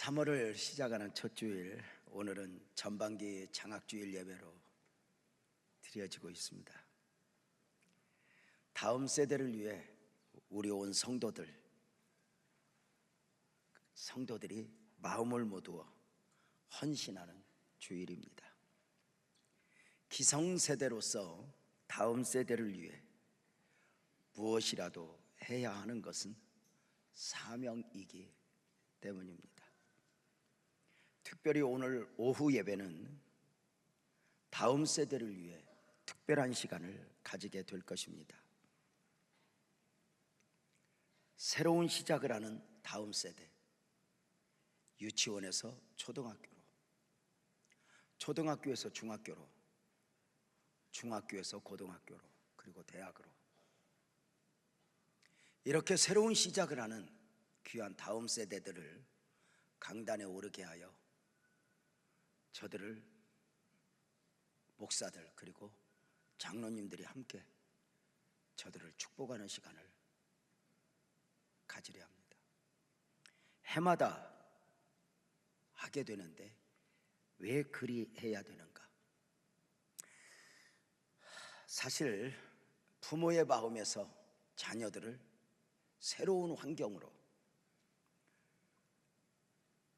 3월을 시작하는 첫 주일, 오늘은 전반기 장학주일 예배로 드려지고 있습니다. 다음 세대를 위해 우리 온 성도들이 마음을 모두어 헌신하는 주일입니다. 기성세대로서 다음 세대를 위해 무엇이라도 해야 하는 것은 사명이기 때문입니다. 특별히 오늘 오후 예배는 다음 세대를 위해 특별한 시간을 가지게 될 것입니다. 새로운 시작을 하는 다음 세대, 유치원에서 초등학교로, 초등학교에서 중학교로, 중학교에서 고등학교로, 그리고 대학으로, 이렇게 새로운 시작을 하는 귀한 다음 세대들을 강단에 오르게 하여 저들을 목사들 그리고 장로님들이 함께 저들을 축복하는 시간을 가지려 합니다. 해마다 하게 되는데 왜 그리 해야 되는가? 사실 부모의 마음에서 자녀들을 새로운 환경으로,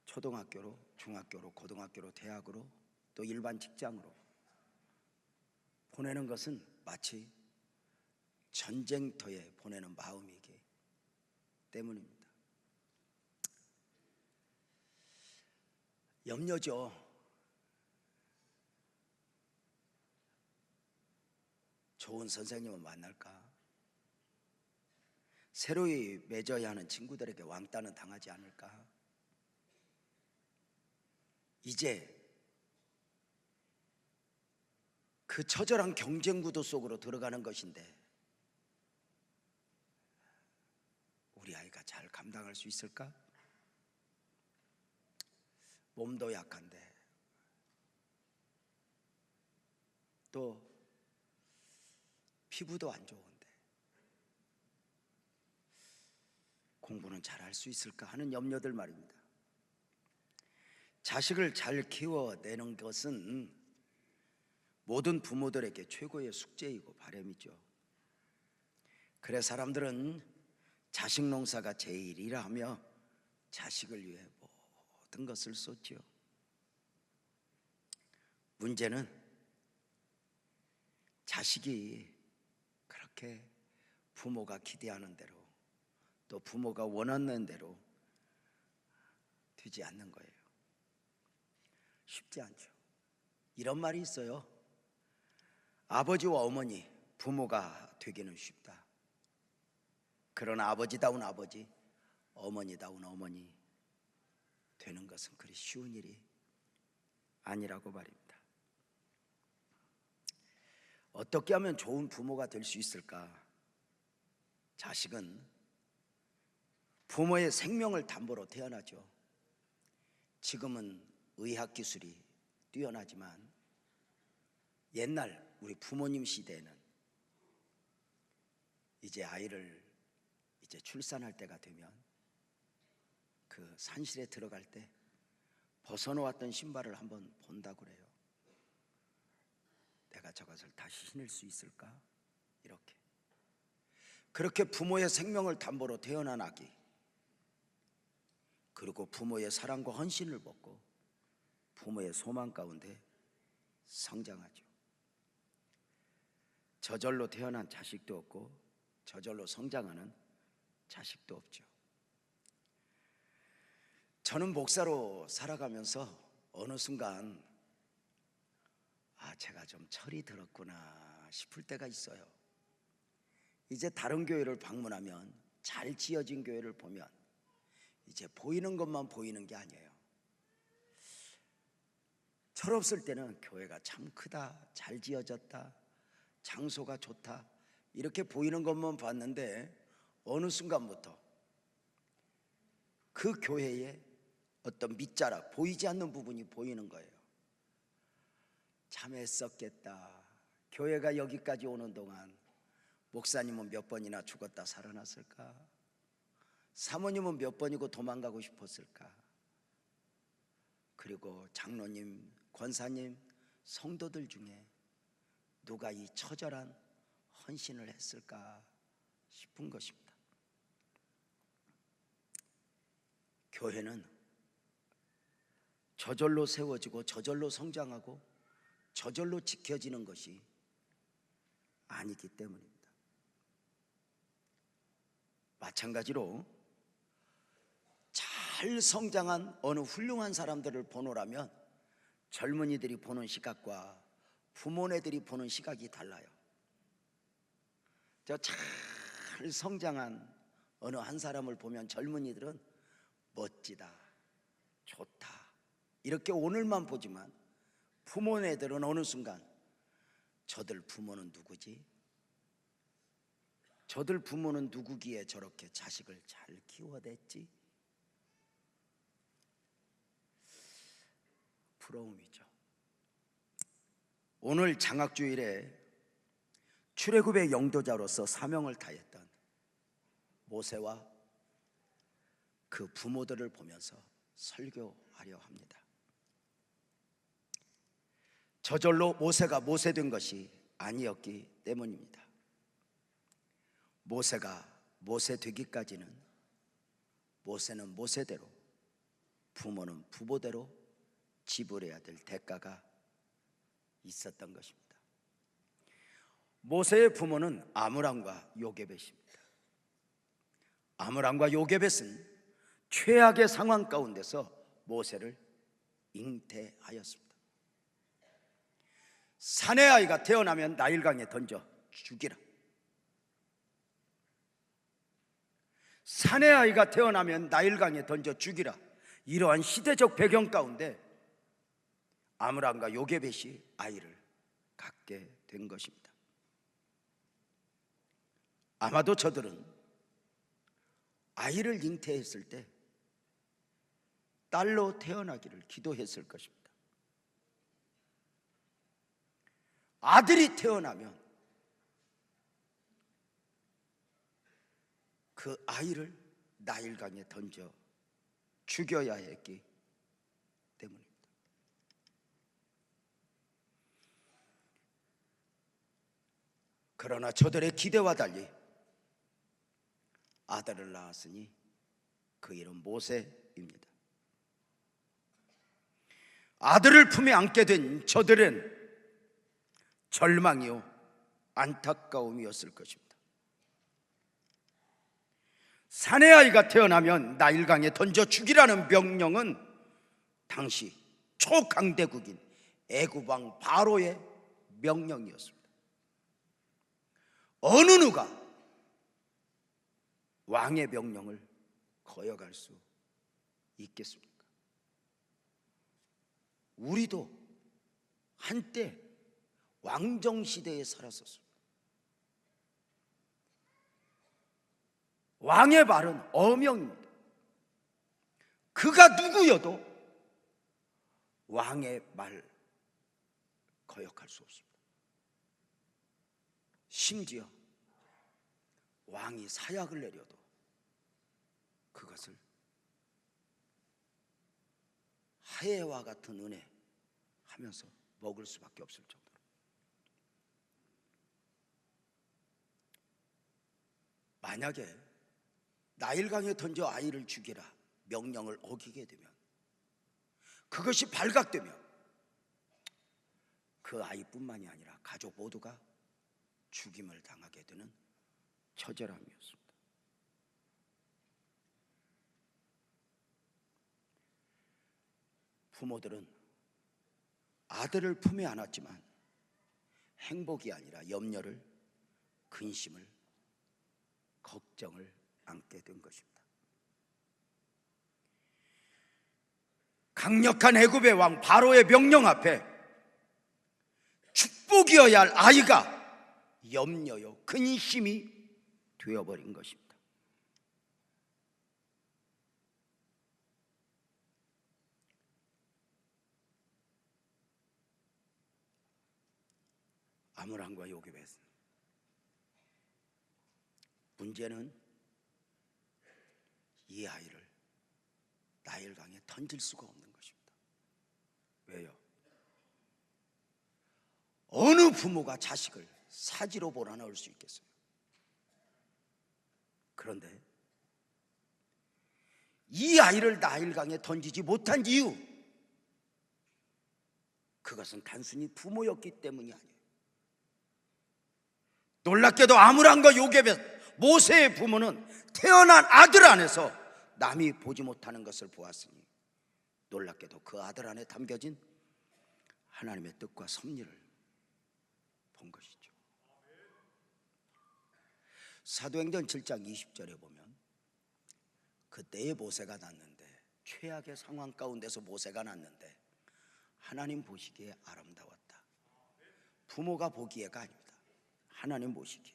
초등학교로, 중학교로, 고등학교로, 대학으로, 또 일반 직장으로 보내는 것은 마치 전쟁터에 보내는 마음이기 때문입니다. 염려죠. 좋은 선생님을 만날까? 새로이 맺어야 하는 친구들에게 왕따는 당하지 않을까? 이제 그 처절한 경쟁 구도 속으로 들어가는 것인데 우리 아이가 잘 감당할 수 있을까? 몸도 약한데 또 피부도 안 좋은데 공부는 잘할 수 있을까 하는 염려들 말입니다. 자식을 잘 키워내는 것은 모든 부모들에게 최고의 숙제이고 바람이죠. 그래 사람들은 자식 농사가 제일이라 하며 자식을 위해 모든 것을 쏟지요. 문제는 자식이 그렇게 부모가 기대하는 대로 또 부모가 원하는 대로 되지 않는 거예요. 쉽지 않죠. 이런 말이 있어요. 아버지와 어머니, 부모가 되기는 쉽다. 그러나 아버지다운 아버지, 어머니다운 어머니 되는 것은 그리 쉬운 일이 아니라고 말입니다. 어떻게 하면 좋은 부모가 될 수 있을까? 자식은 부모의 생명을 담보로 태어나죠. 지금은 의학기술이 뛰어나지만 옛날 우리 부모님 시대에는 이제 아이를 출산할 때가 되면 그 산실에 들어갈 때 벗어놓았던 신발을 한번 본다고 그래요. 내가 저것을 다시 신을 수 있을까? 이렇게. 그렇게 부모의 생명을 담보로 태어난 아기, 그리고 부모의 사랑과 헌신을 받고 부모의 소망 가운데 성장하죠. 저절로 태어난 자식도 없고 저절로 성장하는 자식도 없죠. 저는 목사로 살아가면서 어느 순간 제가 좀 철이 들었구나 싶을 때가 있어요. 이제 다른 교회를 방문하면 잘 지어진 교회를 보면 이제 보이는 것만 보이는 게 아니에요. 철없을 때는 교회가 참 크다, 잘 지어졌다, 장소가 좋다 이렇게 보이는 것만 봤는데 어느 순간부터 그 교회에 어떤 밑자락, 보이지 않는 부분이 보이는 거예요. 참 애썼겠다. 교회가 여기까지 오는 동안 목사님은 몇 번이나 죽었다 살아났을까? 사모님은 몇 번이고 도망가고 싶었을까? 그리고 장로님, 권사님, 성도들 중에 누가 이 처절한 헌신을 했을까 싶은 것입니다. 교회는 저절로 세워지고 저절로 성장하고 저절로 지켜지는 것이 아니기 때문입니다. 마찬가지로 잘 성장한 어느 훌륭한 사람들을 보노라면 젊은이들이 보는 시각과 부모네들이 보는 시각이 달라요. 저 잘 성장한 어느 한 사람을 보면 젊은이들은 멋지다, 좋다 이렇게 오늘만 보지만 부모네들은 어느 순간 저들 부모는 누구지? 저들 부모는 누구기에 저렇게 자식을 잘 키워냈지? 부러움이죠. 오늘 장학주일에 출애굽의 영도자로서 사명을 다했던 모세와 그 부모들을 보면서 설교하려 합니다. 저절로 모세가 모세된 것이 아니었기 때문입니다. 모세가 모세되기까지는 모세는 모세대로, 부모는 부모대로 지불해야 될 대가가 있었던 것입니다. 모세의 부모는 아므람과 요게벳입니다. 아므람과 요게벳은 최악의 상황 가운데서 모세를 잉태하였습니다. 사내 아이가 태어나면 나일강에 던져 죽이라. 사내 아이가 태어나면 나일강에 던져 죽이라. 이러한 시대적 배경 가운데 아므람과 요게벳이 아이를 갖게 된 것입니다. 아마도 저들은 아이를 잉태했을 때 딸로 태어나기를 기도했을 것입니다. 아들이 태어나면 그 아이를 나일강에 던져 죽여야 했기 때문입니다. 그러나 저들의 기대와 달리 아들을 낳았으니 그 이름 모세입니다. 아들을 품에 안게 된 저들은 절망이요 안타까움이었을 것입니다. 사내 아이가 태어나면 나일강에 던져 죽이라는 명령은 당시 초강대국인 애굽 왕 바로의 명령이었습니다. 어느 누가 왕의 명령을 거역할 수 있겠습니까? 우리도 한때 왕정시대에 살았었습니다. 왕의 말은 어명입니다. 그가 누구여도 왕의 말 거역할 수 없습니다. 심지어 왕이 사약을 내려도 그것을 하해와 같은 은혜 하면서 먹을 수밖에 없을 정도로. 만약에 나일강에 던져 아이를 죽이라 명령을 어기게 되면, 그것이 발각되면 그 아이뿐만이 아니라 가족 모두가 죽임을 당하게 되는 처절함이었습니다. 부모들은 아들을 품에 안았지만 행복이 아니라 염려를, 근심을, 걱정을 안게 된 것입니다. 강력한 애굽의 왕 바로의 명령 앞에 축복이어야 할 아이가 염려요, 근심이 되어버린 것입니다. 아므람과 요게벳, 문제는 이 아이를 나일강에 던질 수가 없는 것입니다. 어느 부모가 자식을 사지로 몰아넣을 수 있겠어요? 그런데 이 아이를 나일강에 던지지 못한 이유, 그것은 단순히 부모였기 때문이 아니에요. 놀랍게도 아므람과 요국벳, 모세의 부모는 태어난 아들 안에서 남이 보지 못하는 것을 보았으니 놀랍게도 그 아들 안에 담겨진 하나님의 뜻과 섭리를 본 것이죠. 사도행전 7장 20절에 보면 그때의 모세가 났는데, 최악의 상황 가운데서 모세가 났는데 하나님 보시기에 아름다웠다. 부모가 보기에가 아닙니다. 하나님 보시기에.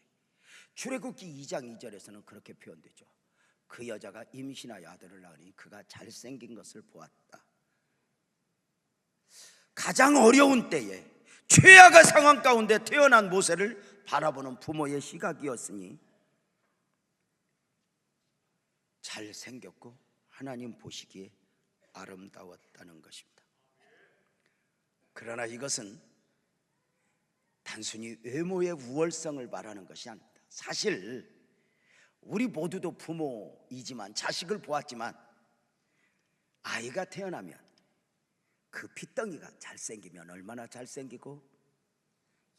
출애굽기 2장 2절에서는 그렇게 표현되죠. 그 여자가 임신하여 아들을 낳으니 그가 잘생긴 것을 보았다. 가장 어려운 때에 최악의 상황 가운데 태어난 모세를 바라보는 부모의 시각이었으니 잘생겼고 하나님 보시기에 아름다웠다는 것입니다. 그러나 이것은 단순히 외모의 우월성을 말하는 것이 아닙니다. 사실 우리 모두도 부모이지만, 자식을 보았지만, 아이가 태어나면 그 핏덩이가 잘생기면 얼마나 잘생기고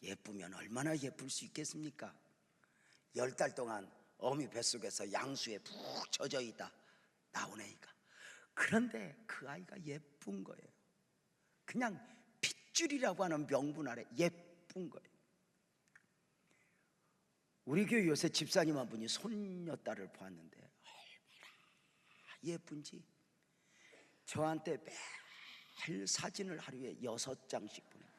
예쁘면 얼마나 예쁠 수 있겠습니까? 10달 동안 어미 뱃속에서 양수에 푹 젖어 있다 나온 애가, 그런데 그 아이가 예쁜 거예요. 그냥 핏줄이라고 하는 명분 아래 예쁜 거예요. 우리 교회 요새 집사님 한 분이 손녀딸을 보았는데 얼마나 예쁜지 저한테 매일 사진을 하루에 6장씩 보냅니다.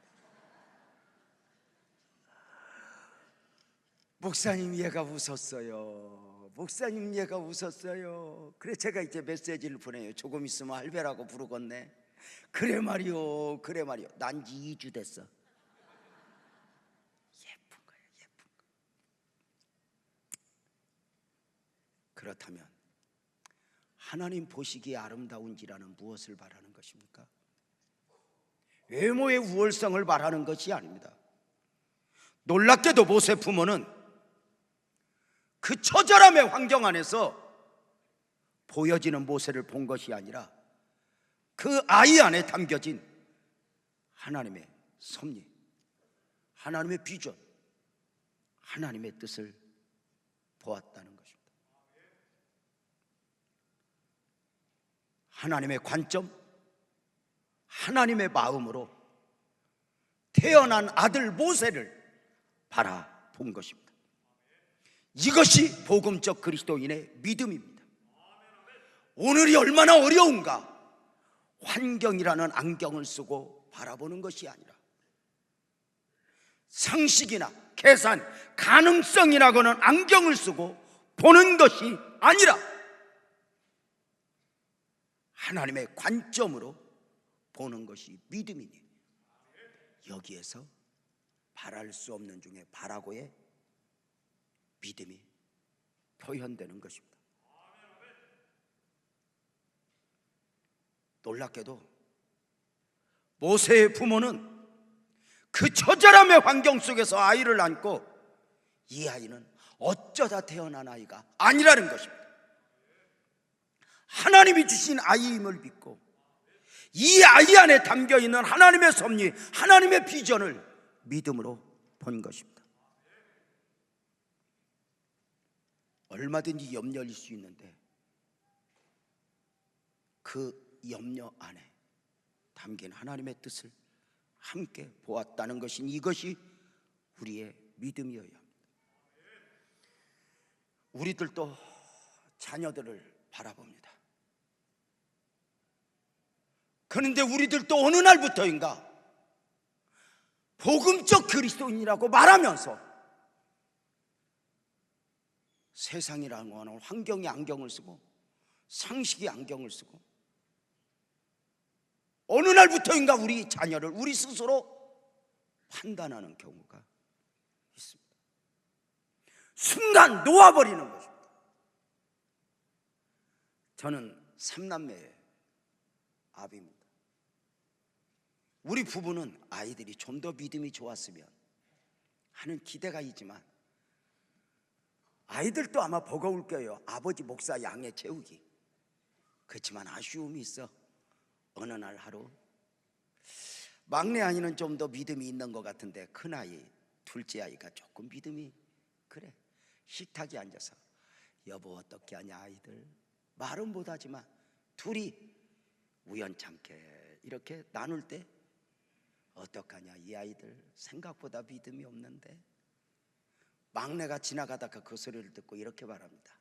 목사님 얘가 웃었어요. 목사님 얘가 웃었어요. 그래 제가 이제 메시지를 보내요. 조금 있으면 할배라고 부르겠네. 그래 말이요, 그래 말이요. 난 지 2주 됐어. 예쁜 거예요, 예쁜 거. 그렇다면 하나님 보시기에 아름다운지라는 무엇을 말하는 것입니까? 외모의 우월성을 말하는 것이 아닙니다. 놀랍게도 모세 부모는 그 처절함의 환경 안에서 보여지는 모세를 본 것이 아니라 그 아이 안에 담겨진 하나님의 섭리, 하나님의 비전, 하나님의 뜻을 보았다는 것입니다. 하나님의 관점, 하나님의 마음으로 태어난 아들 모세를 바라본 것입니다. 이것이 복음적 그리스도인의 믿음입니다. 오늘이 얼마나 어려운가, 환경이라는 안경을 쓰고 바라보는 것이 아니라 상식이나 계산, 가능성이라고는 안경을 쓰고 보는 것이 아니라 하나님의 관점으로 보는 것이 믿음이니, 여기에서 바랄 수 없는 중에 바라고의 믿음이 표현되는 것입니다. 놀랍게도 모세의 부모는 그 처절함의 환경 속에서 아이를 안고, 이 아이는 어쩌다 태어난 아이가 아니라는 것입니다. 하나님이 주신 아이임을 믿고 이 아이 안에 담겨있는 하나님의 섭리, 하나님의 비전을 믿음으로 본 것입니다. 얼마든지 염려일 수 있는데 그 염려 안에 담긴 하나님의 뜻을 함께 보았다는 것인, 이것이 우리의 믿음이어야 합니다. 우리들도 자녀들을 바라봅니다. 그런데 우리들도 어느 날부터인가 복음적 그리스도인이라고 말하면서 세상이라고 하는 환경의 안경을 쓰고 상식의 안경을 쓰고 어느 날부터인가 우리 자녀를 우리 스스로 판단하는 경우가 있습니다. 순간 놓아버리는 것입니다. 저는 3남매의 아비입니다. 우리 부부는 아이들이 좀 더 믿음이 좋았으면 하는 기대가 있지만, 아이들도 아마 버거울 거예요. 아버지 목사 양에 채우기. 그렇지만 아쉬움이 있어. 어느 날 하루 막내 아이는 좀 더 믿음이 있는 것 같은데, 큰아이 둘째 아이가 조금 믿음이 그래. 식탁에 앉아서 여보 어떻게 하냐 아이들, 말은 못하지만 둘이 우연찮게 이렇게 나눌 때, 어떡하냐 이 아이들 생각보다 믿음이 없는데. 막내가 지나가다가 그 소리를 듣고 이렇게 말합니다.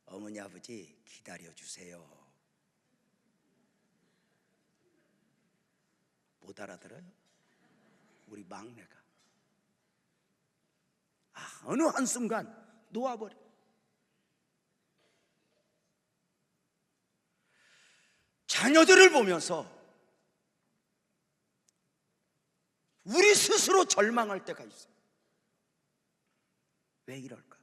어머니 아버지 기다려주세요. 못 알아들어요? 우리 막내가 어느 한순간 놓아버려. 자녀들을 보면서 우리 스스로 절망할 때가 있어요. 왜 이럴까?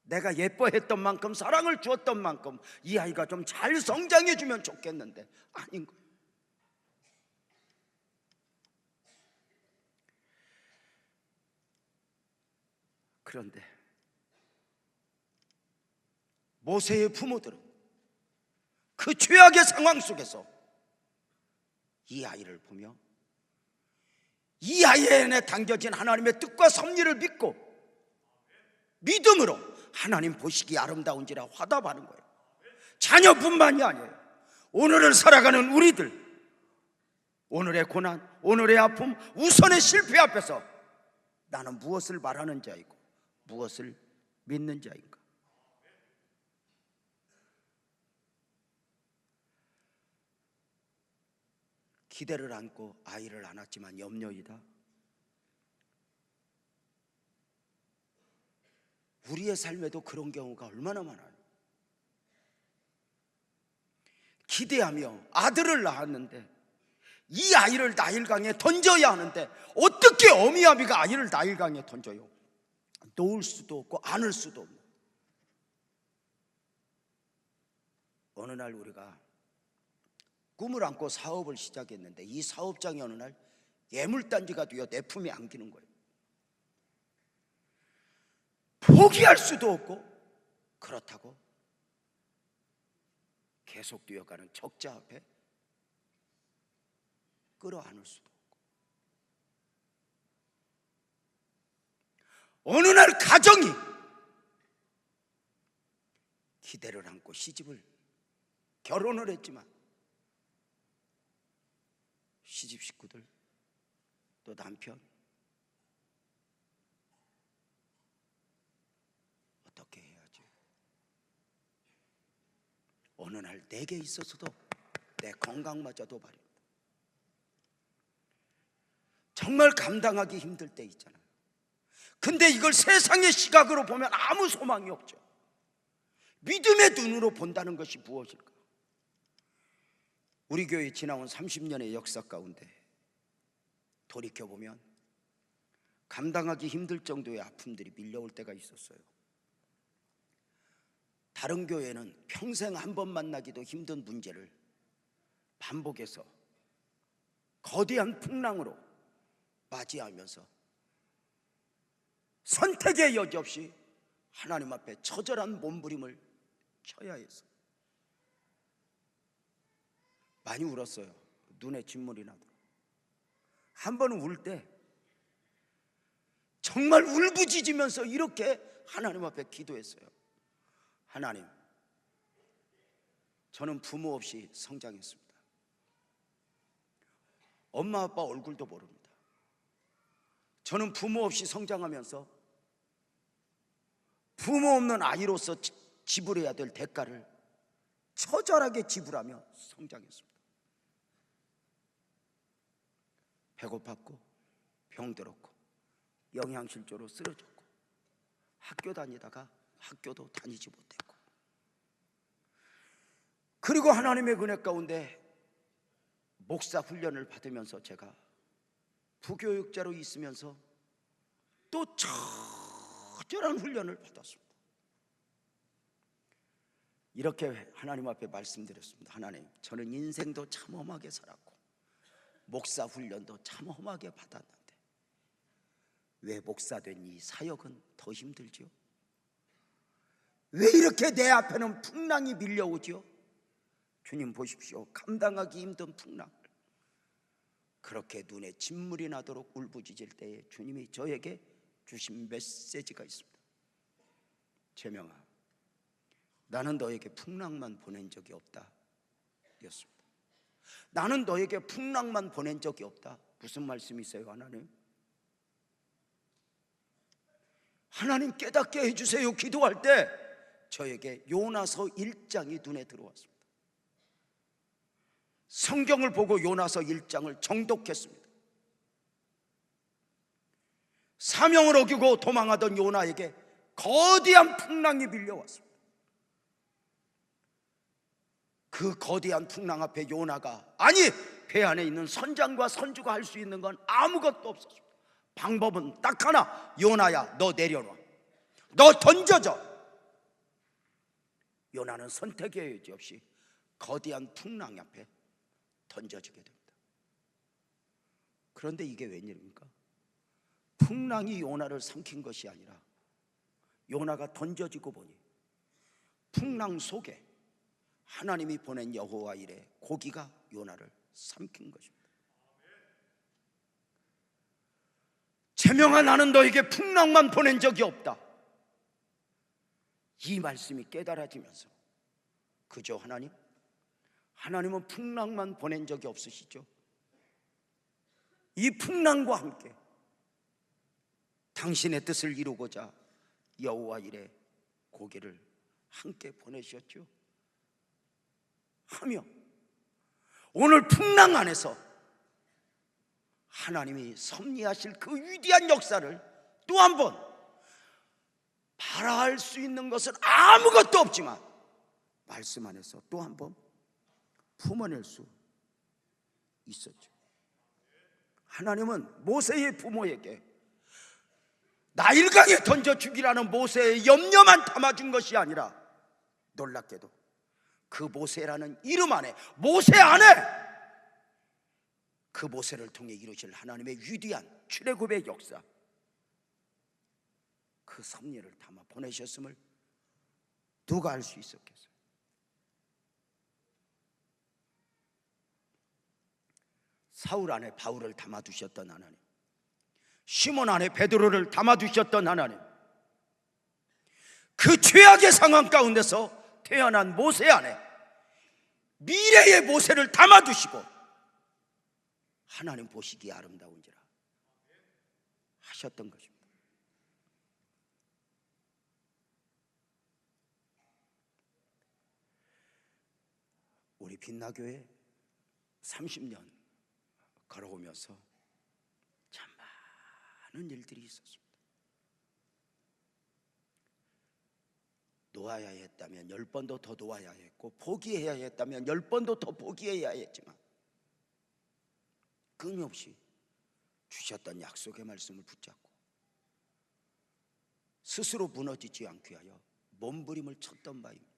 내가 예뻐했던 만큼, 사랑을 주었던 만큼 이 아이가 좀 잘 성장해 주면 좋겠는데 아닌 거예요. 그런데 모세의 부모들은 그 죄악의 상황 속에서 이 아이를 보며 이 아이의 안에 담겨진 하나님의 뜻과 섭리를 믿고 믿음으로 하나님 보시기 아름다운지라 화답하는 거예요. 자녀뿐만이 아니에요. 오늘을 살아가는 우리들, 오늘의 고난, 오늘의 아픔, 우선의 실패 앞에서 나는 무엇을 말하는 자이고 무엇을 믿는 자인가? 기대를 안고 아이를 안았지만 염려이다. 우리의 삶에도 그런 경우가 얼마나 많아요. 기대하며 아들을 낳았는데 이 아이를 나일강에 던져야 하는데 어떻게 어미아비가 아이를 나일강에 던져요? 놓을 수도 없고 안을 수도 없고. 어느 날 우리가 꿈을 안고 사업을 시작했는데 이 사업장이 어느 날 예물단지가 되어 내 품에 안기는 거예요. 포기할 수도 없고 그렇다고 계속 뛰어가는 적자 앞에 끌어안을 수도 없고. 어느 날 가정이 기대를 안고 시집을 결혼을 했지만 시집 식구들 또 남편 어떻게 해야지? 어느 날 내게 있어서도 내 건강마저도 말입니다. 정말 감당하기 힘들 때 있잖아요. 근데 이걸 세상의 시각으로 보면 아무 소망이 없죠. 믿음의 눈으로 본다는 것이 무엇일까? 우리 교회 지나온 30년의 역사 가운데 돌이켜보면 감당하기 힘들 정도의 아픔들이 밀려올 때가 있었어요. 다른 교회는 평생 한 번 만나기도 힘든 문제를 반복해서 거대한 풍랑으로 맞이하면서 선택의 여지 없이 하나님 앞에 처절한 몸부림을 쳐야 했어요. 많이 울었어요. 눈에 진물이 나도록. 한 번은 울 때 정말 울부짖으면서 이렇게 하나님 앞에 기도했어요. 하나님, 저는 부모 없이 성장했습니다. 엄마 아빠 얼굴도 모릅니다. 저는 부모 없이 성장하면서 부모 없는 아이로서 지불해야 될 대가를 처절하게 지불하며 성장했습니다. 배고팠고 병들었고 영양실조로 쓰러졌고 학교 다니다가 학교도 다니지 못했고, 그리고 하나님의 은혜 가운데 목사 훈련을 받으면서 제가 부교육자로 있으면서 또 처절한 훈련을 받았습니다. 이렇게 하나님 앞에 말씀드렸습니다. 하나님, 저는 인생도 참 험하게 살았고 목사 훈련도 참 험하게 받았는데 왜 목사된 이 사역은 더 힘들지요? 왜 이렇게 내 앞에는 풍랑이 밀려오지요? 주님 보십시오. 감당하기 힘든 풍랑, 그렇게 눈에 진물이 나도록 울부짖을 때에 주님이 저에게 주신 메시지가 있습니다. 재명아, 나는 너에게 풍랑만 보낸 적이 없다 였습니다. 나는 너에게 풍랑만 보낸 적이 없다. 무슨 말씀이세요 하나님? 하나님 깨닫게 해주세요 기도할 때 저에게 요나서 1장이 눈에 들어왔습니다. 성경을 보고 요나서 1장을 정독했습니다. 사명을 어기고 도망하던 요나에게 거대한 풍랑이 밀려왔습니다. 그 거대한 풍랑 앞에 요나가, 아니 배 안에 있는 선장과 선주가 할 수 있는 건 아무것도 없었습니다. 방법은 딱 하나, 요나야 너 내려놔, 너 던져져. 요나는 선택의 여지 없이 거대한 풍랑 앞에 던져지게 됩니다. 그런데 이게 웬일입니까? 풍랑이 요나를 삼킨 것이 아니라 요나가 던져지고 보니 풍랑 속에 하나님이 보낸 여호와 일의 고기가 요나를 삼킨 것입니다. 재명아, 나는 너에게 풍랑만 보낸 적이 없다. 이 말씀이 깨달아지면서 그저 하나님은 풍랑만 보낸 적이 없으시죠? 이 풍랑과 함께 당신의 뜻을 이루고자 여호와 일의 고기를 함께 보내셨죠. 하며 오늘 풍랑 안에서 하나님이 섭리하실 그 위대한 역사를 또 한 번 바라할 수 있는 것은 아무것도 없지만 말씀 안에서 또 한 번 품어낼 수 있었죠. 하나님은 모세의 부모에게 나일강에 던져 죽이라는 모세의 염려만 담아준 것이 아니라 놀랍게도 그 모세라는 이름 안에, 모세 안에 그 모세를 통해 이루실 하나님의 위대한 출애굽의 역사, 그 섭리를 담아 보내셨음을 누가 알 수 있었겠어요? 사울 안에 바울을 담아두셨던 하나님, 시몬 안에 베드로를 담아두셨던 하나님, 그 죄악의 상황 가운데서 태어난 모세 안에 미래의 모세를 담아두시고 하나님 보시기에 아름다운지라 하셨던 것입니다. 우리 빛나교회 30년 걸어오면서 참 많은 일들이 있었습니다. 놓아야 했다면 10번도 더 놓아야 했고, 포기해야 했다면 10번도 더 포기해야 했지만 끊임없이 주셨던 약속의 말씀을 붙잡고 스스로 무너지지 않게 하여 몸부림을 쳤던 바입니다.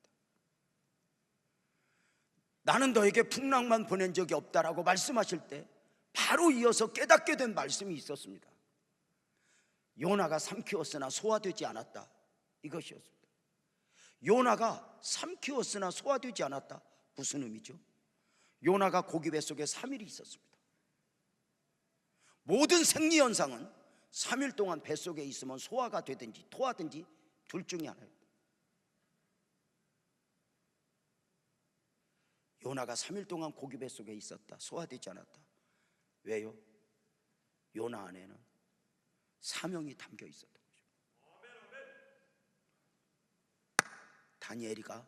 나는 너에게 풍랑만 보낸 적이 없다라고 말씀하실 때 바로 이어서 깨닫게 된 말씀이 있었습니다. 요나가 삼키었으나 소화되지 않았다, 이것이었습니다. 요나가 삼키었으나 소화되지 않았다, 무슨 의미죠? 요나가 고기 뱃속에 3일이 있었습니다. 모든 생리현상은 3일 동안 뱃속에 있으면 소화가 되든지 토하든지 둘 중에 하나입니다. 요나가 3일 동안 고기 뱃속에 있었다, 소화되지 않았다. 왜요? 요나 안에는 사명이 담겨 있었던 거죠. 다니엘이가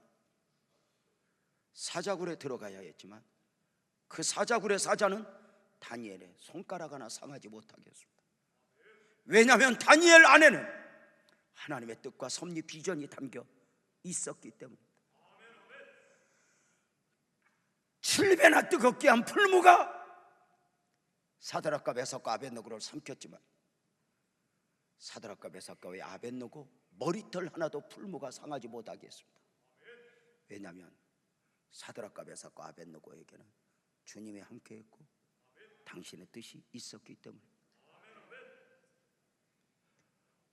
사자굴에 들어가야 했지만 그 사자굴의 사자는 다니엘의 손가락 하나 상하지 못하게 했습니다. 왜냐하면 다니엘 안에는 하나님의 뜻과 섭리, 비전이 담겨 있었기 때문입니다. 7배나 뜨겁게 한 풀무가 사드락과 메삭과 아벳노고를 삼켰지만 사드락과 메삭과 아벳노고 머리털 하나도 풀무가 상하지 못하게 했습니다. 왜냐하면 사드락과 메삭과 아벳느고에게는 주님이 함께했고 당신의 뜻이 있었기 때문에.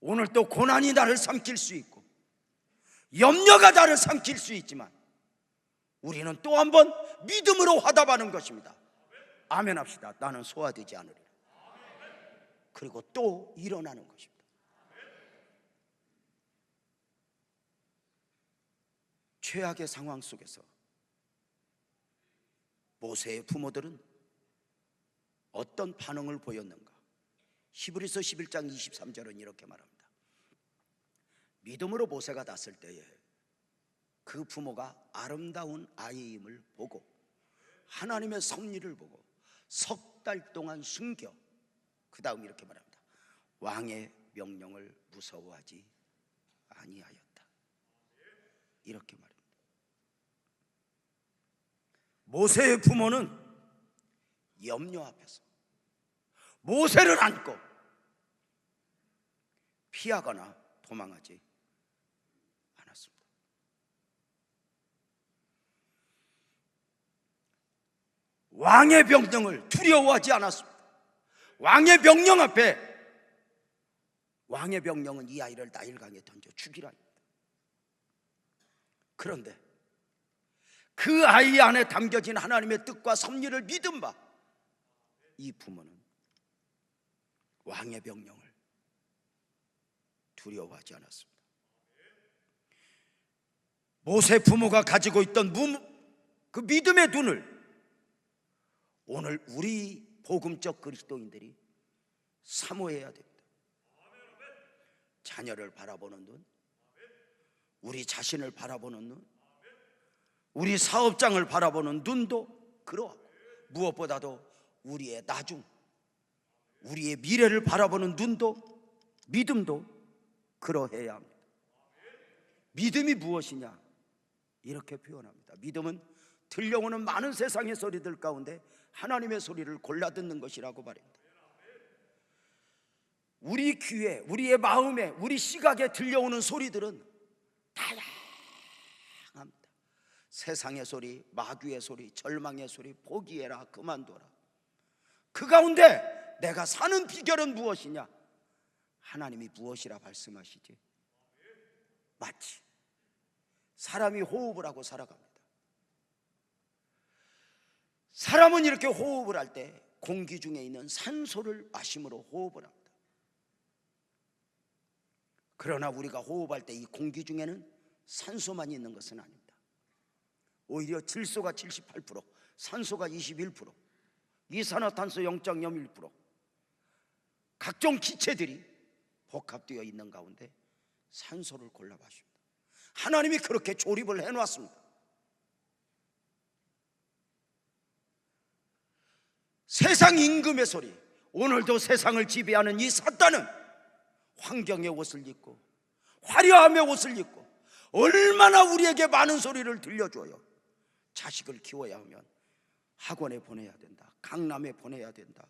오늘 또 고난이 나를 삼킬 수 있고 염려가 나를 삼킬 수 있지만 우리는 또 한 번 믿음으로 화답하는 것입니다. 아멘 합시다. 나는 소화되지 않으리라. 그리고 또 일어나는 것입니다. 최악의 상황 속에서 모세의 부모들은 어떤 반응을 보였는가? 히브리서 11장 23절은 이렇게 말합니다. 믿음으로 모세가 났을 때에 그 부모가 아름다운 아이임을 보고 하나님의 섭리를 보고 석 달 동안 숨겨 그 다음 이렇게 말합니다. 왕의 명령을 무서워하지 아니하였다. 이렇게 말합니다. 모세의 부모는 염려 앞에서 모세를 안고 피하거나 도망하지 않았습니다. 왕의 명령을 두려워하지 않았습니다. 왕의 명령 앞에, 왕의 명령은 이 아이를 나일강에 던져 죽이라입니다. 그런데 그 아이 안에 담겨진 하나님의 뜻과 섭리를 믿은 바 이 부모는 왕의 명령을 두려워하지 않았습니다. 모세 부모가 가지고 있던 그 믿음의 눈을 오늘 우리 복음적 그리스도인들이 사모해야 됩니다. 자녀를 바라보는 눈, 우리 자신을 바라보는 눈, 우리 사업장을 바라보는 눈도 그러하고 무엇보다도 우리의 나중, 우리의 미래를 바라보는 눈도, 믿음도 그러해야 합니다. 믿음이 무엇이냐? 이렇게 표현합니다. 믿음은 들려오는 많은 세상의 소리들 가운데 하나님의 소리를 골라 듣는 것이라고 말합니다. 우리 귀에, 우리의 마음에, 우리 시각에 들려오는 소리들은 다양합니다. 세상의 소리, 마귀의 소리, 절망의 소리, 포기해라, 그만둬라. 그 가운데 내가 사는 비결은 무엇이냐? 하나님이 무엇이라 말씀하시지? 마치 사람이 호흡을 하고 살아갑니다. 사람은 이렇게 호흡을 할 때 공기 중에 있는 산소를 마심으로 호흡을 합니다. 그러나 우리가 호흡할 때 이 공기 중에는 산소만 있는 것은 아닙니다. 오히려 질소가 78%, 산소가 21%, 이산화탄소 0.01%, 각종 기체들이 복합되어 있는 가운데 산소를 골라 마십니다. 하나님이 그렇게 조립을 해놓았습니다. 세상 임금의 소리, 오늘도 세상을 지배하는 이 사탄은 환경의 옷을 입고 화려함의 옷을 입고 얼마나 우리에게 많은 소리를 들려줘요. 자식을 키워야 하면 학원에 보내야 된다, 강남에 보내야 된다,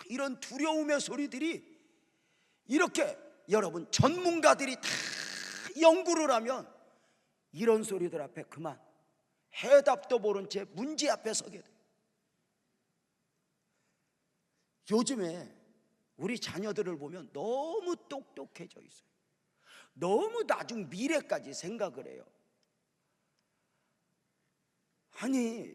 이런 두려움의 소리들이 이렇게 여러분 전문가들이 다 연구를 하면 이런 소리들 앞에 그만 해답도 모른 채 문제 앞에 서게 돼요. 요즘에 우리 자녀들을 보면 너무 똑똑해져 있어요. 너무 나중 미래까지 생각을 해요. 아니,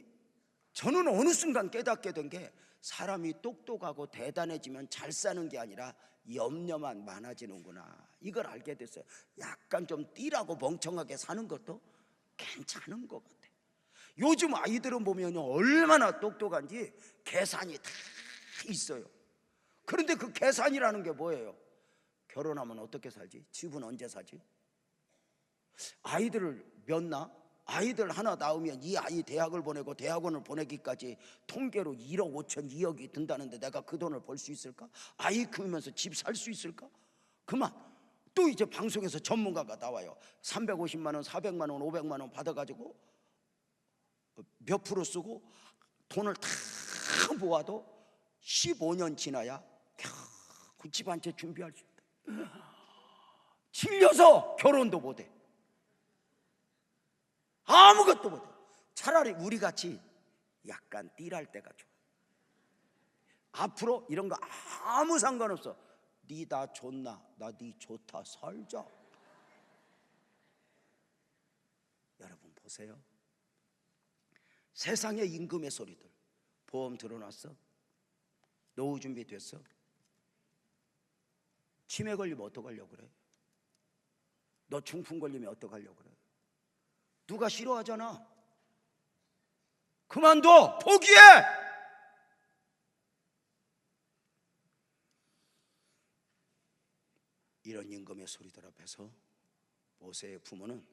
저는 어느 순간 깨닫게 된 게 사람이 똑똑하고 대단해지면 잘 사는 게 아니라 염려만 많아지는구나, 이걸 알게 됐어요. 약간 좀 띠라고 멍청하게 사는 것도 괜찮은 것 같아요. 요즘 아이들은 보면 얼마나 똑똑한지 계산이 다 있어요. 그런데 그 계산이라는 게 뭐예요? 결혼하면 어떻게 살지? 집은 언제 사지? 아이들을 몇 나? 아이들 하나 낳으면 이 아이 대학을 보내고 대학원을 보내기까지 통계로 1억 5천 2억이 든다는데 내가 그 돈을 벌 수 있을까? 아이 키우면서 집 살 수 있을까? 그만. 또 이제 방송에서 전문가가 나와요. 350만 원, 400만 원, 500만 원 받아가지고 몇 프로 쓰고 돈을 다 모아도 15년 지나야 그 집 한 채 준비할 수 있다. 질려서 결혼도 못해. 아무것도 못해. 차라리 우리같이 약간 띠랄 때가 좋아. 앞으로 이런 거 아무 상관없어. 니 나 좋나? 나 니 좋다. 살자. 여러분 보세요. 세상의 임금의 소리들. 보험 들어놨어? 노후 준비 됐어? 치매 걸리면 어떡하려고 그래? 너 중풍 걸리면 어떡하려고 그래? 누가 싫어하잖아. 그만둬. 포기해. 이런 임금의 소리들 앞에서 모세의 부모는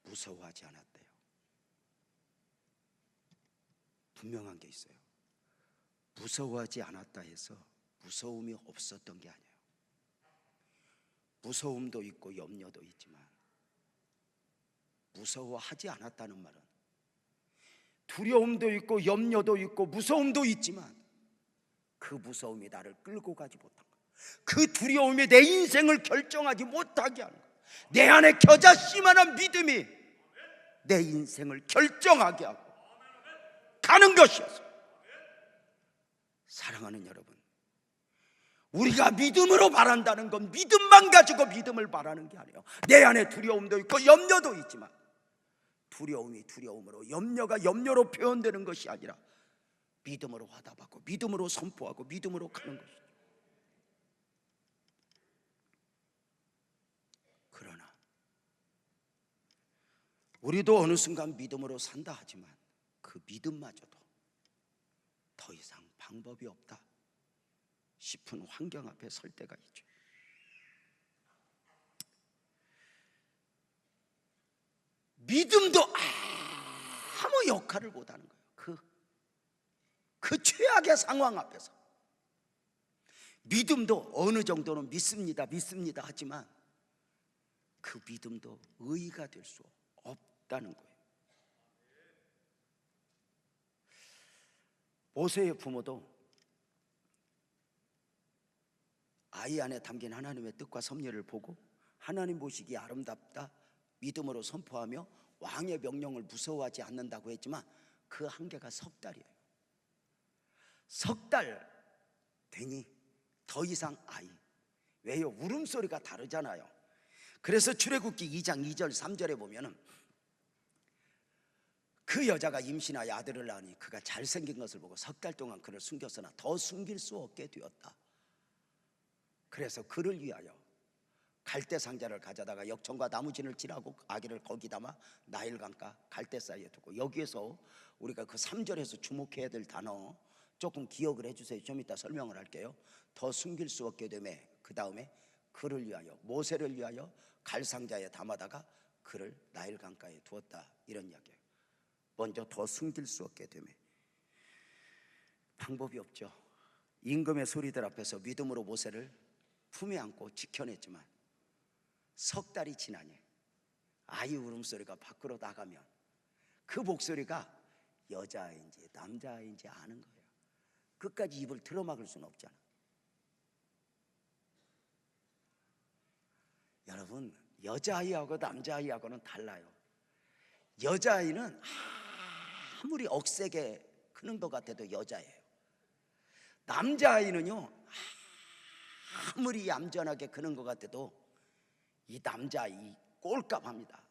무서워하지 않았대요. 분명한 게 있어요. 무서워하지 않았다 해서 무서움이 없었던 게 아니에요. 무서움도 있고 염려도 있지만, 무서워하지 않았다는 말은 두려움도 있고 염려도 있고 무서움도 있지만 그 무서움이 나를 끌고 가지 못한 거예요. 그 두려움이 내 인생을 결정하지 못하게 하는 거예요. 내 안에 겨자씨만한 믿음이 내 인생을 결정하게 하고 가는 것이었어요. 사랑하는 여러분, 우리가 믿음으로 바란다는 건 믿음만 가지고 믿음을 바라는 게 아니에요. 내 안에 두려움도 있고 염려도 있지만 두려움이 두려움으로, 염려가 염려로 표현되는 것이 아니라 믿음으로 화답하고 믿음으로 선포하고 믿음으로 가는 것이죠. 그러나 우리도 어느 순간 믿음으로 산다 하지만 그 믿음마저도 더 이상 방법이 없다 싶은 환경 앞에 설 때가 있죠. 믿음도 아무 역할을 못하는 거예요. 그 최악의 상황 앞에서 믿음도 어느 정도는 믿습니다 하지만 그 믿음도 의의가 될 수 없다는 거예요. 모세의 부모도 아이 안에 담긴 하나님의 뜻과 섭리를 보고 하나님 보시기에 아름답다 믿음으로 선포하며 왕의 명령을 무서워하지 않는다고 했지만 그 한계가 석 달이에요. 석 달 되니 더 이상 아이. 왜요? 울음소리가 다르잖아요. 그래서 출애굽기 2장 2절 3절에 보면은 그 여자가 임신하여 아들을 낳으니 그가 잘생긴 것을 보고 석 달 동안 그를 숨겼으나 더 숨길 수 없게 되었다. 그래서 그를 위하여 갈대 상자를 가져다가 역청과 나무진을 칠하고 아기를 거기 담아 나일강가 갈대 사이에 두고, 여기에서 우리가 그 3절에서 주목해야 될 단어 조금 기억을 해주세요. 좀 이따 설명을 할게요. 더 숨길 수 없게 되매, 그 다음에 그를 위하여, 모세를 위하여 갈상자에 담아다가 그를 나일강가에 두었다, 이런 이야기예요. 먼저 더 숨길 수 없게 되매. 방법이 없죠. 임금의 소리들 앞에서 믿음으로 모세를 품에 안고 지켜냈지만 석 달이 지나니 아이 울음소리가 밖으로 나가면 그 목소리가 여자아이인지 남자아이인지 아는 거예요. 끝까지 입을 틀어막을 수는 없잖아. 여러분, 여자아이하고 남자아이하고는 달라요. 여자아이는 아무리 억세게 크는 것 같아도 여자예요. 남자아이는요, 아무리 얌전하게 크는 것 같아도 이 남자아이 꼴값합니다.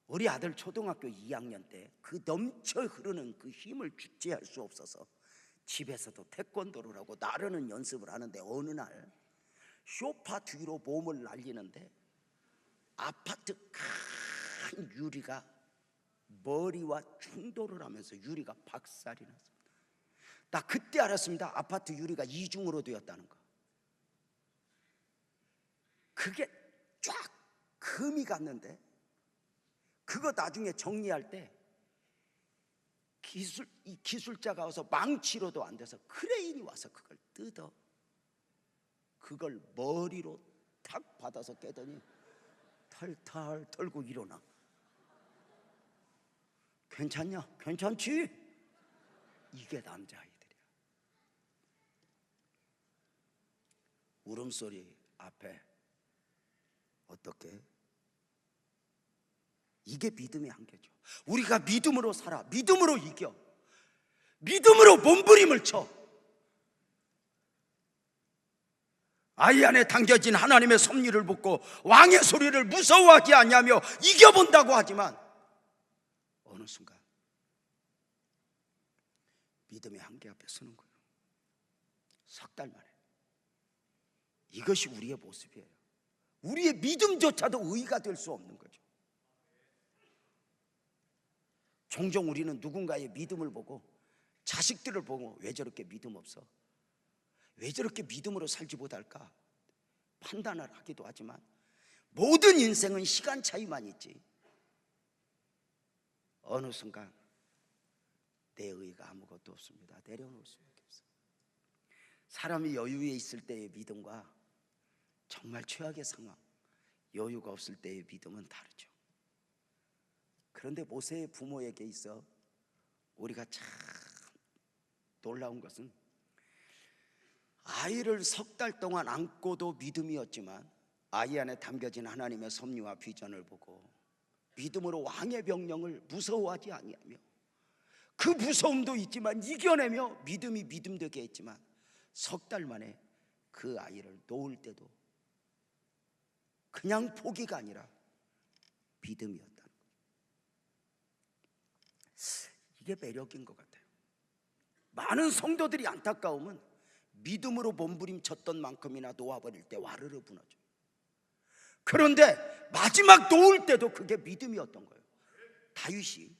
우리 아들 초등학교 2학년 때 그 넘쳐 흐르는 그 힘을 주체할 수 없어서 집에서도 태권도를 하고 나르는 연습을 하는데, 어느 날 소파 뒤로 몸을 날리는데 아파트 큰 유리가 머리와 충돌을 하면서 유리가 박살이 났습니다. 나 그때 알았습니다. 아파트 유리가 이중으로 되었다는 거. 그게 쫙 금이 갔는데 그거 나중에 정리할 때 기술자가 와서 망치로도 안 돼서 크레인이 와서 그걸 뜯어 그걸 머리로 탁 받아서 깨더니 탈탈 털고 일어나. 괜찮냐? 괜찮지? 이게 남자아이들이야. 울음소리 앞에 어떻게? 이게 믿음의 한계죠. 우리가 믿음으로 살아, 믿음으로 이겨, 믿음으로 몸부림을 쳐. 아이 안에 담겨진 하나님의 섭리를 붙고 왕의 소리를 무서워하지 아니하며 이겨본다고 하지만 어느 순간 믿음의 한계 앞에 서는 거예요. 석 달 만에. 이것이 우리의 모습이에요. 우리의 믿음조차도 의의가 될 수 없는 거죠. 종종 우리는 누군가의 믿음을 보고, 자식들을 보고 왜 저렇게 믿음 없어? 왜 저렇게 믿음으로 살지 못할까? 판단을 하기도 하지만 모든 인생은 시간 차이만 있지. 어느 순간 내 의의가 아무것도 없습니다. 내려놓을 수밖에 없어요. 사람이 여유에 있을 때의 믿음과 정말 최악의 상황, 여유가 없을 때의 믿음은 다르죠. 그런데 모세의 부모에게 있어 우리가 참 놀라운 것은, 아이를 석 달 동안 안고도 믿음이었지만 아이 안에 담겨진 하나님의 섭리와 비전을 보고 믿음으로 왕의 명령을 무서워하지 아니하며, 그 무서움도 있지만 이겨내며 믿음이 믿음되게 했지만 석 달 만에 그 아이를 놓을 때도 그냥 포기가 아니라 믿음이었다는 거예요. 이게 매력인 것 같아요. 많은 성도들이 안타까움은 믿음으로 몸부림쳤던 만큼이나 놓아버릴 때 와르르 무너져요. 그런데 마지막 놓을 때도 그게 믿음이었던 거예요. 다윗이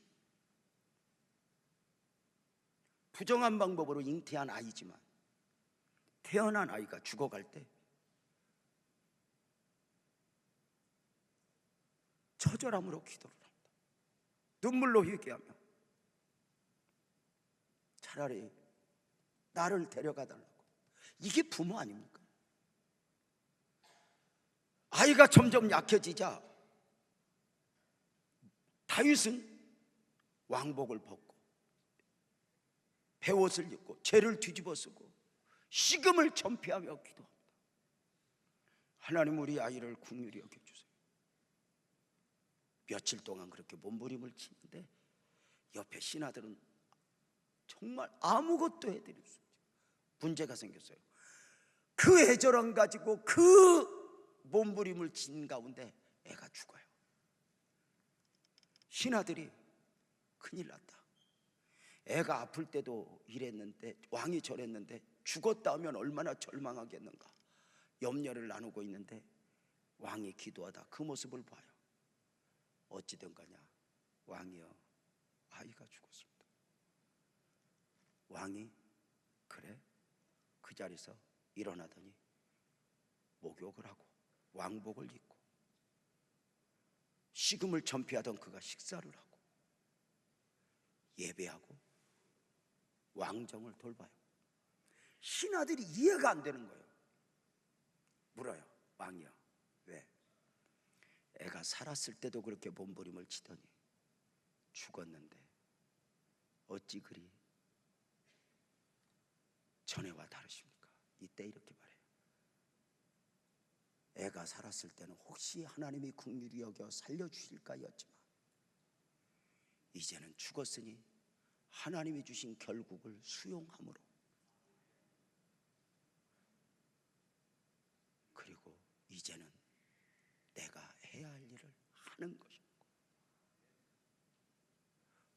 부정한 방법으로 잉태한 아이지만 태어난 아이가 죽어갈 때 처절함으로 기도를 합니다. 눈물로 회개하며 차라리 나를 데려가 달라고. 이게 부모 아닙니까? 아이가 점점 약해지자 다윗은 왕복을 벗고 베옷을 입고 죄를 뒤집어 쓰고 식음을 전폐하며 기도합니다. 하나님, 우리 아이를 긍휼히 여겨주세요. 며칠 동안 그렇게 몸부림을 치는데 옆에 신하들은 정말 아무것도 해드릴 수 없죠. 문제가 생겼어요. 그 애절함 가지고 그 몸부림을 친 가운데 애가 죽어요. 신하들이 큰일 났다. 애가 아플 때도 이랬는데, 왕이 저랬는데 죽었다 하면 얼마나 절망하겠는가. 염려를 나누고 있는데 왕이 기도하다 그 모습을 봐요. 어찌된 거냐? 왕이여, 아이가 죽었습니다. 왕이 그래? 그 자리에서 일어나더니 목욕을 하고 왕복을 입고 식음을 전폐하던 그가 식사를 하고 예배하고 왕정을 돌봐요. 신하들이 이해가 안 되는 거예요. 물어요. 왕이여, 왜? 애가 살았을 때도 그렇게 몸부림을 치더니 죽었는데 어찌 그리 전에와 다르십니까? 이때 이렇게 말해요. 애가 살았을 때는 혹시 하나님이 긍휼히 여겨 살려주실까였지만 이제는 죽었으니 하나님이 주신 결국을 수용함으로, 그리고 이제는 내가 해야 할 일을 하는 것이고,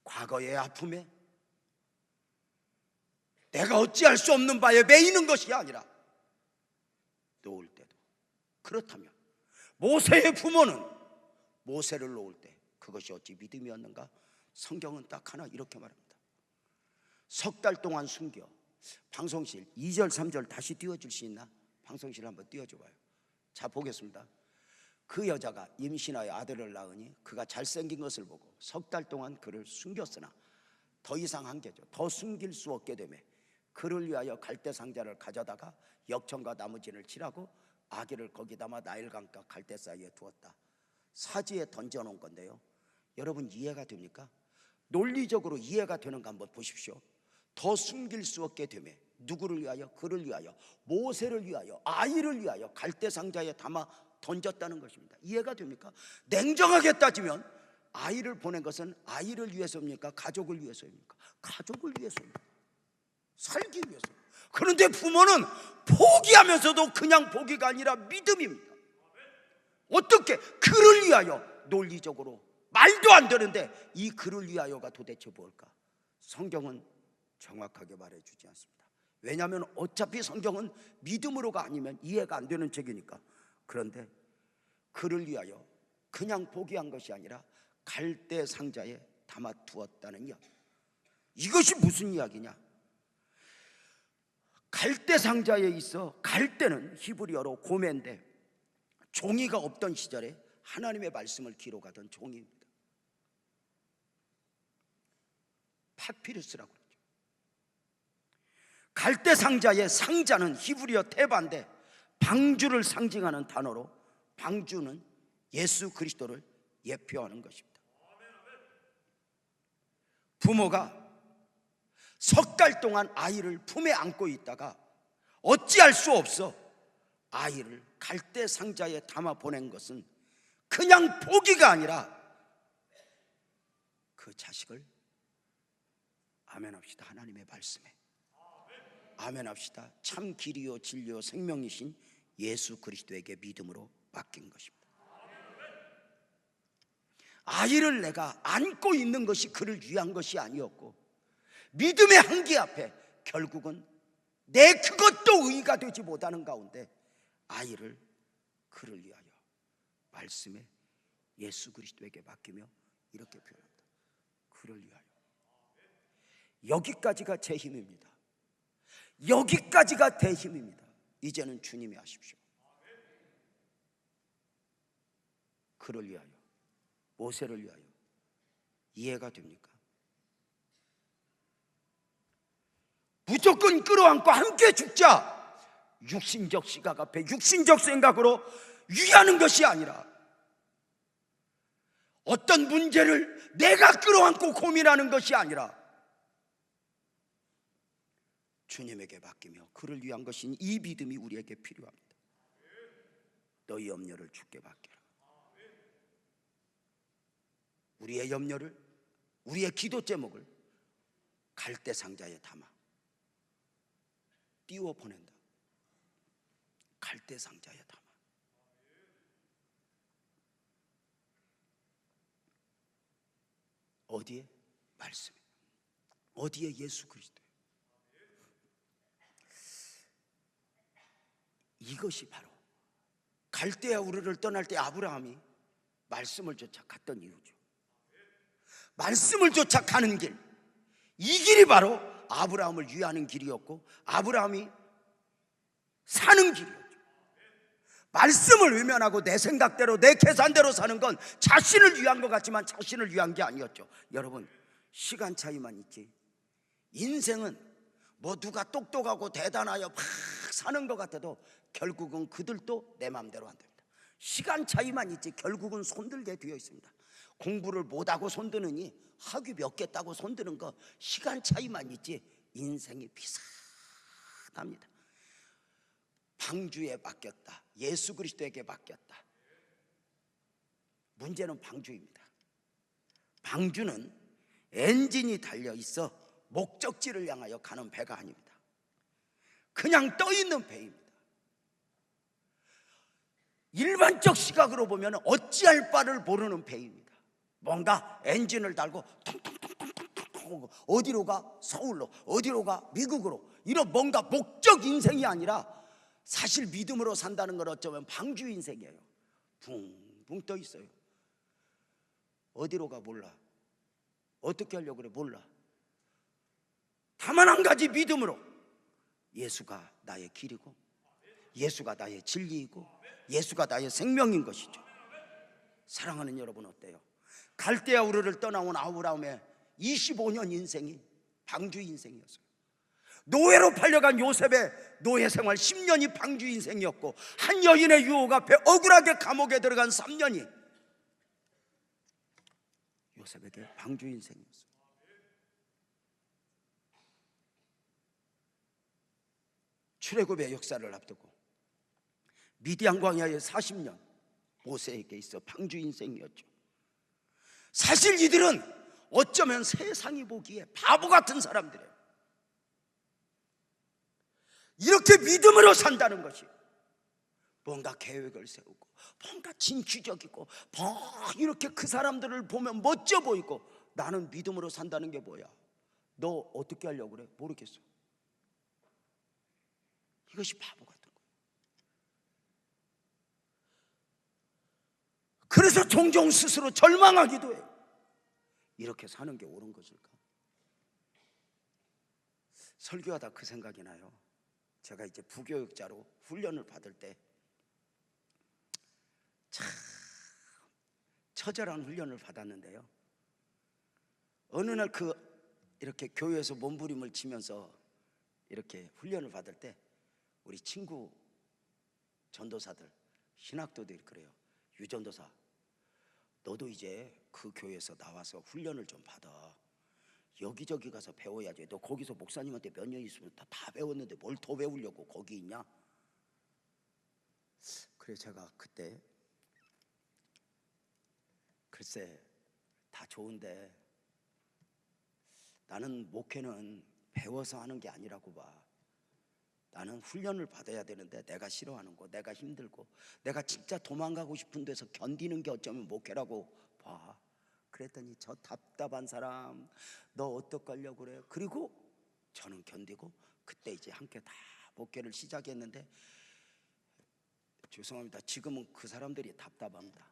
과거의 아픔에 내가 어찌할 수 없는 바에 매이는 것이 아니라 놓을 때도. 그렇다면 모세의 부모는 모세를 놓을 때 그것이 어찌 믿음이었는가? 성경은 딱 하나 이렇게 말합니다. 석 달 동안 숨겨. 방송실 2절 3절 다시 띄워줄 수 있나? 방송실 한번 띄워줘봐요. 자, 보겠습니다. 그 여자가 임신하여 아들을 낳으니 그가 잘생긴 것을 보고 석 달 동안 그를 숨겼으나 더 이상 한계죠. 더 숨길 수 없게 되며 그를 위하여 갈대 상자를 가져다가 역청과 나무진을 칠하고 아기를 거기 담아 나일강과 갈대 사이에 두었다. 사지에 던져놓은 건데요. 여러분 이해가 됩니까? 논리적으로 이해가 되는가 한번 보십시오. 더 숨길 수 없게 되며 누구를 위하여? 그를 위하여, 모세를 위하여, 아이를 위하여 갈대 상자에 담아 던졌다는 것입니다. 이해가 됩니까? 냉정하게 따지면 아이를 보낸 것은 아이를 위해서입니까? 가족을 위해서입니까? 가족을 위해서입니다. 살기 위해서. 그런데 부모는 포기하면서도 그냥 포기가 아니라 믿음입니다. 어떻게? 그를 위하여. 논리적으로 말도 안 되는데 이 그를 위하여가 도대체 뭘까? 성경은 정확하게 말해주지 않습니다. 왜냐하면 어차피 성경은 믿음으로가 아니면 이해가 안 되는 책이니까. 그런데 그를 위하여 그냥 포기한 것이 아니라 갈대 상자에 담아 두었다는 이야기. 이것이 무슨 이야기냐? 갈대 상자에 있어, 갈대는 히브리어로 고메인데 종이가 없던 시절에 하나님의 말씀을 기록하던 종이입니다. 파피루스라고 그러죠. 갈대 상자의 상자는 히브리어 테바인데 방주를 상징하는 단어로, 방주는 예수 그리스도를 예표하는 것입니다. 부모가 석 달 동안 아이를 품에 안고 있다가 어찌할 수 없어 아이를 갈대 상자에 담아 보낸 것은 그냥 포기가 아니라 그 자식을 아멘합시다. 하나님의 말씀에 아멘합시다. 참 길이요 진리요 생명이신 예수 그리스도에게 믿음으로 맡긴 것입니다. 아이를 내가 안고 있는 것이 그를 위한 것이 아니었고, 믿음의 한계 앞에 결국은 내 그것도 의가 되지 못하는 가운데 아이를 그를 위하여 말씀에 예수 그리스도에게 맡기며 이렇게 표현합니다. 그를 위하여. 여기까지가 제 힘입니다. 여기까지가 내 힘입니다. 이제는 주님이 하십시오. 그를 위하여, 모세를 위하여. 이해가 됩니까? 무조건 끌어안고 함께 죽자, 육신적 시각 앞에 육신적 생각으로 위하는 것이 아니라 어떤 문제를 내가 끌어안고 고민하는 것이 아니라 주님에게 맡기며 그를 위한 것인 이 믿음이 우리에게 필요합니다. 너희 염려를 주께 맡겨라. 우리의 염려를, 우리의 기도 제목을 갈대 상자에 담아 띄워 보낸다. 갈대 상자에 담아. 어디에? 말씀에. 어디에? 예수 그리스도에. 이것이 바로 갈대아 우르를 떠날 때 아브라함이 말씀을 쫓아 갔던 이유죠. 말씀을 쫓아 가는 길, 이 길이 바로 아브라함을 위하는 길이었고 아브라함이 사는 길이었죠. 말씀을 외면하고 내 생각대로 내 계산대로 사는 건 자신을 위한 것 같지만 자신을 위한 게 아니었죠. 여러분, 시간 차이만 있지 인생은 뭐 누가 똑똑하고 대단하여 막 사는 것 같아도 결국은 그들도 내 마음대로 안 됩니다. 시간 차이만 있지 결국은 손들게 되어 있습니다. 공부를 못하고 손드느니 학위 몇 개 따고 손드는 거 시간 차이만 있지 인생이 비슷합니다. 방주에 맡겼다. 예수 그리스도에게 맡겼다. 문제는 방주입니다. 방주는 엔진이 달려 있어 목적지를 향하여 가는 배가 아닙니다. 그냥 떠 있는 배입니다. 일반적 시각으로 보면 어찌할 바를 모르는 배입니다. 뭔가 엔진을 달고 통통통통통통 어디로 가? 서울로, 어디로 가? 미국으로. 이런 뭔가 목적 인생이 아니라 사실 믿음으로 산다는 건 어쩌면 방주 인생이에요. 붕붕 떠 있어요. 어디로 가? 몰라. 어떻게 하려고 그래? 몰라. 다만 한 가지 믿음으로 예수가 나의 길이고 예수가 나의 진리이고 예수가 나의 생명인 것이죠. 사랑하는 여러분, 어때요? 갈대아 우르를 떠나온 아브라함의 25년 인생이 방주 인생이었어요. 노예로 팔려간 요셉의 노예 생활 10년이 방주 인생이었고, 한 여인의 유혹 앞에 억울하게 감옥에 들어간 3년이 요셉에게 방주 인생이었어요. 출애굽의 역사를 앞두고 미디안 광야의 40년 모세에게 있어 방주 인생이었죠. 사실 이들은 어쩌면 세상이 보기에 바보 같은 사람들이에요. 이렇게 믿음으로 산다는 것이 뭔가 계획을 세우고 뭔가 진취적이고 이렇게 그 사람들을 보면 멋져 보이고, 나는 믿음으로 산다는 게 뭐야? 너 어떻게 하려고 그래? 모르겠어. 이것이 바보 같은 거예요. 그래서 종종 스스로 절망하기도 해요. 이렇게 사는 게 옳은 것일까? 설교하다 그 생각이 나요. 제가 이제 부교육자로 훈련을 받을 때 참 처절한 훈련을 받았는데요. 어느 날 이렇게 교회에서 몸부림을 치면서 이렇게 훈련을 받을 때 우리 친구 전도사들, 신학도들이 그래요. 유전도사, 너도 이제 그 교회에서 나와서 훈련을 좀 받아. 여기저기 가서 배워야지. 너 거기서 목사님한테 몇 년 있으면 다 배웠는데 뭘 더 배우려고 거기 있냐? 그래 제가 그때 글쎄 다 좋은데 나는 목회는 배워서 하는 게 아니라고 봐. 나는 훈련을 받아야 되는데 내가 싫어하는 거, 내가 힘들고 내가 진짜 도망가고 싶은 데서 견디는 게 어쩌면 목회라고 봐. 그랬더니 저 답답한 사람, 너 어떡하려고 그래? 그리고 저는 견디고 그때 이제 함께 다 목회를 시작했는데, 죄송합니다, 지금은 그 사람들이 답답합니다.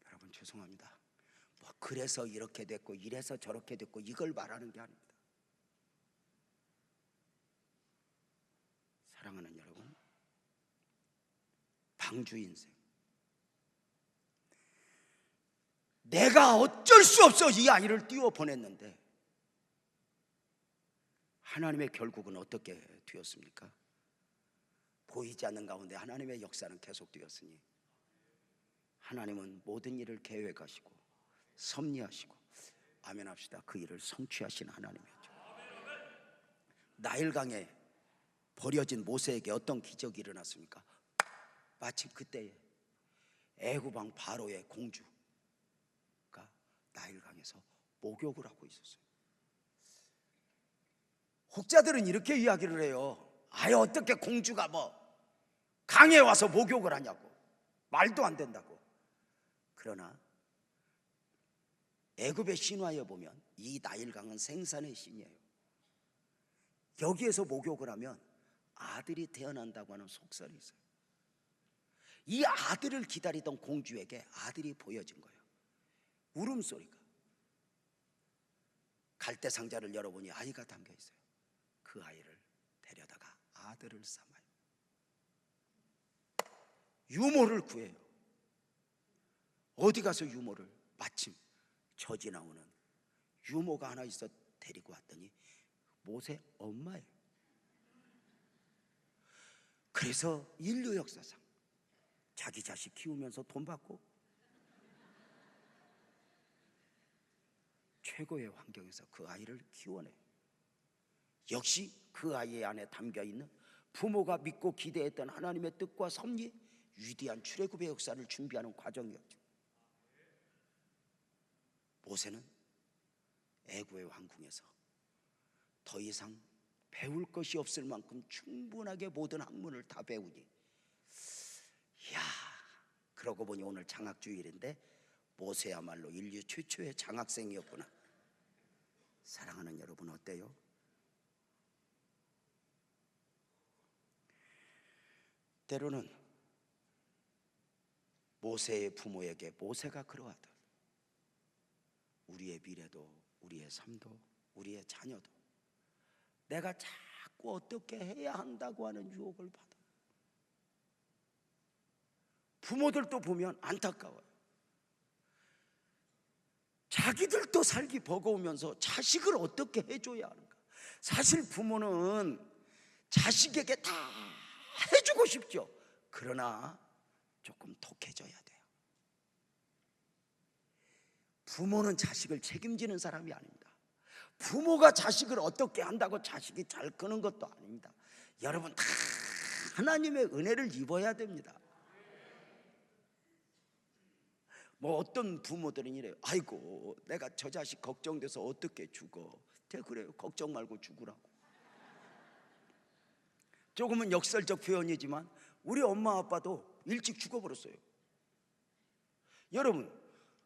여러분 죄송합니다. 뭐 그래서 이렇게 됐고 이래서 저렇게 됐고 이걸 말하는 게 아닙니다. 사랑하는 여러분, 방주 인생, 내가 어쩔 수 없어 이 아이를 띄워 보냈는데 하나님의 결국은 어떻게 되었습니까? 보이지 않는 가운데 하나님의 역사는 계속되었으니 하나님은 모든 일을 계획하시고 섭리하시고, 아멘 합시다, 그 일을 성취하신 하나님이죠. 나일강에 버려진 모세에게 어떤 기적이 일어났습니까? 마침 그때에 애굽 왕 바로의 공주가 나일강에서 목욕을 하고 있었어요. 혹자들은 이렇게 이야기를 해요. 아예 어떻게 공주가 뭐 강에 와서 목욕을 하냐고, 말도 안 된다고. 그러나 애굽의 신화에 보면 이 나일강은 생산의 신이에요. 여기에서 목욕을 하면 아들이 태어난다고 하는 속설이 있어요. 이 아들을 기다리던 공주에게 아들이 보여진 거예요. 울음소리가. 갈대 상자를 열어보니 아이가 담겨 있어요. 그 아이를 데려다가 아들을 삼아요. 유모를 구해요. 어디 가서 유모를? 마침 젖이 나오는 유모가 하나 있어 데리고 왔더니 모세 엄마예요. 그래서 인류 역사상 자기 자식 키우면서 돈 받고 최고의 환경에서 그 아이를 키워내요. 역시 그 아이의 안에 담겨있는 부모가 믿고 기대했던 하나님의 뜻과 섭리, 위대한 출애굽의 역사를 준비하는 과정이었죠. 모세는 애굽의 왕궁에서 더 이상 배울 것이 없을 만큼 충분하게 모든 학문을 다 배우니, 이야, 그러고 보니 오늘 장학주일인데 모세야말로 인류 최초의 장학생이었구나. 사랑하는 여러분 어때요? 때로는 모세의 부모에게 모세가 그러하다. 우리의 미래도, 우리의 삶도, 우리의 자녀도 내가 자꾸 어떻게 해야 한다고 하는 유혹을 받아. 부모들도 보면 안타까워요. 자기들도 살기 버거우면서 자식을 어떻게 해줘야 하는가. 사실 부모는 자식에게 다 해주고 싶죠. 그러나 조금 독해져야 돼요. 부모는 자식을 책임지는 사람이 아닙니다. 부모가 자식을 어떻게 한다고 자식이 잘 크는 것도 아닙니다. 여러분 다 하나님의 은혜를 입어야 됩니다. 뭐 어떤 부모들은 이래요. 아이고 내가 저 자식 걱정돼서 어떻게 죽어. 그래요. 걱정 말고 죽으라고. 조금은 역설적 표현이지만 우리 엄마 아빠도 일찍 죽어버렸어요. 여러분